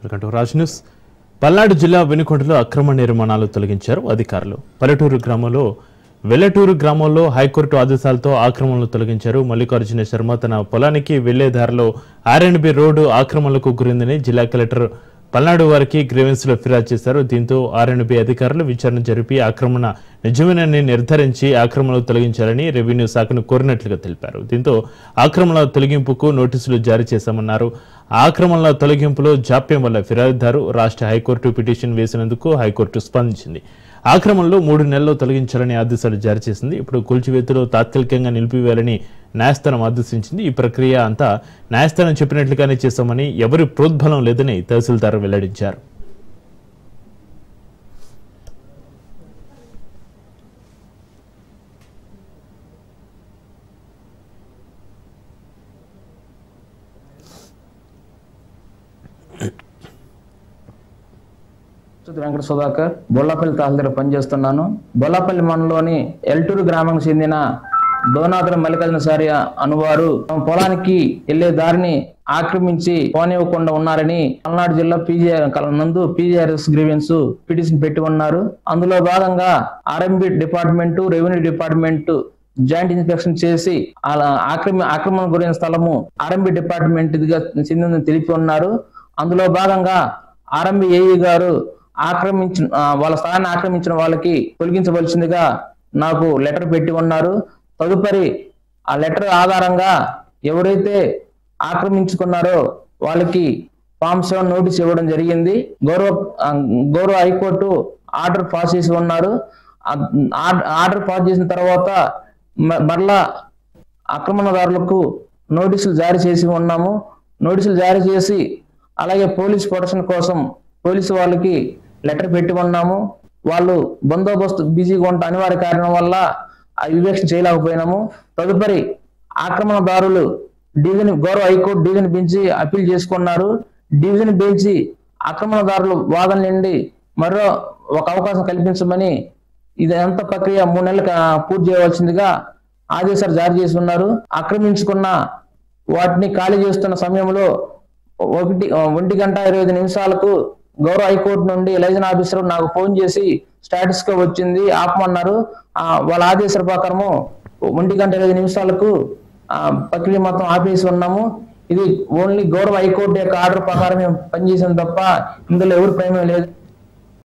Welcome to Raj news. Palnadu జిల్లా వెనుకొండలో అక్రమ నిర్మాణాలు తొలగించారు అధికారులు. వెల్లటూరు గ్రామంలో హైకోర్టు ఆదేశాలతో ఆక్రమణలు తొలగించారు. మల్లికార్జున శర్మ తన పొలానికి వెళ్లే దారిలో ఆర్ఎండ్బి రోడ్డు ఆక్రమణలకు గురిందని జిల్లా కలెక్టర్ పల్నాడు వారికి గ్రీవెన్స్లో ఫిర్యాదు చేశారు. దీంతో ఆర్ఎండ్బి అధికారులు విచారణ జరిపి ఆక్రమణ నిజమేనని నిర్ధారించి ఆక్రమణలు తొలగించాలని రెవెన్యూ శాఖను కోరినట్లుగా తెలిపారు. దీంతో ఆక్రమణల తొలగింపుకు నోటీసులు జారీ చేశామన్నారు. ఆక్రమణల తొలగింపులో జాప్యం వల్ల ఫిర్యాదుదారు రాష్ట్ర హైకోర్టు పిటిషన్ వేసినందుకు హైకోర్టు స్పందించింది. ఆక్రమణలు 3 నెలల్లో తొలగించాలని ఆదేశాలు జారీ చేసింది. ఇప్పుడు కూల్చివేతలో తాత్కాలికంగా నిలిపివేయాలని న్యాయస్థానం ఆదేశించింది. ఈ ప్రక్రియ అంతా న్యాయస్థానం చెప్పినట్లుగానే చేశామని, ఎవరి ప్రోద్బలం లేదని తహసీల్దార్ వెల్లడించారు. వెంకట సుధాకర్ బొల్లాపల్లి తహసీల్దార్ పనిచేస్తున్నాను. బొల్లాపల్లి మండలంలోని ఎల్టూరు గ్రామానికి చెందిన డోనాదుల మల్లికార్జున సారి అనువారు పొలానికి వెళ్లే దారిని ఆక్రమించి పోనివ్వకుండా ఉన్నారని పల్నాడు జిల్లా పీజీఆర్ఎస్ గ్రీవెన్స్ పిటిషన్ పెట్టి ఉన్నారు. అందులో భాగంగా RMB department, revenue department joint inspection చేసి ఆక్రమణ గురైన స్థలము ఆర్ఎంబి డిపార్ట్మెంట్ చెందిందని తెలిపి ఉన్నారు. అందులో భాగంగా ఆర్ఎంబి ఏఈ గారు వాళ్ళ స్థానాన్ని ఆక్రమించిన వాళ్ళకి తొలగించవలసిందిగా నాకు లెటర్ పెట్టి ఉన్నారు. తదుపరి ఆ లెటర్ ఆధారంగా ఎవరైతే ఆక్రమించుకున్నారో వాళ్ళకి ఫామ్ 7 నోటీస్ ఇవ్వడం జరిగింది. గౌరవ హైకోర్టు ఆర్డర్ పాస్ చేసి ఉన్నారు. ఆర్డర్ పాస్ చేసిన తర్వాత మరలా ఆక్రమణదారులకు నోటీసులు జారీ చేసి ఉన్నాము. నోటీసులు జారీ చేసి అలాగే పోలీస్ ప్రొటెక్షన్ కోసం పోలీసు వాళ్ళకి లెటర్ పెట్టి ఉన్నాము. వాళ్ళు బందోబస్తు బిజీగా ఉంటే అనివార్య కారణం వల్ల వివేక్షణ చేయలేకపోయినాము. తదుపరి ఆక్రమణదారులు గౌరవ హైకోర్టు డివిజన్ బెంచి అప్పీల్ చేసుకున్నారు. డివిజన్ బెంచి ఆక్రమణదారులు వాదన నుండి మరో ఒక అవకాశం కల్పించమని ఇదంతా ప్రక్రియ 3 నెలలు పూర్తి చేయవలసిందిగా ఆదేశాలు జారీ చేసి ఉన్నారు. ఆక్రమించుకున్న వాటిని ఖాళీ చేస్తున్న సమయంలో 1:25 గౌరవ హైకోర్టు నుండి లైజన్ ఆఫీసర్ నాకు ఫోన్ చేసి స్టాటస్ గా వచ్చింది ఆపమన్నారు. వాళ్ళ ఆదేశాల ప్రకారము 1:25 ప్రక్రియ మొత్తం ఆపేసి ఉన్నాము. ఇది ఓన్లీ గౌరవ హైకోర్టు యొక్క ఆర్డర్ ప్రకారం మేము పనిచేసాం తప్ప ఇందులో ఎవరి ప్రమేయం లేదు.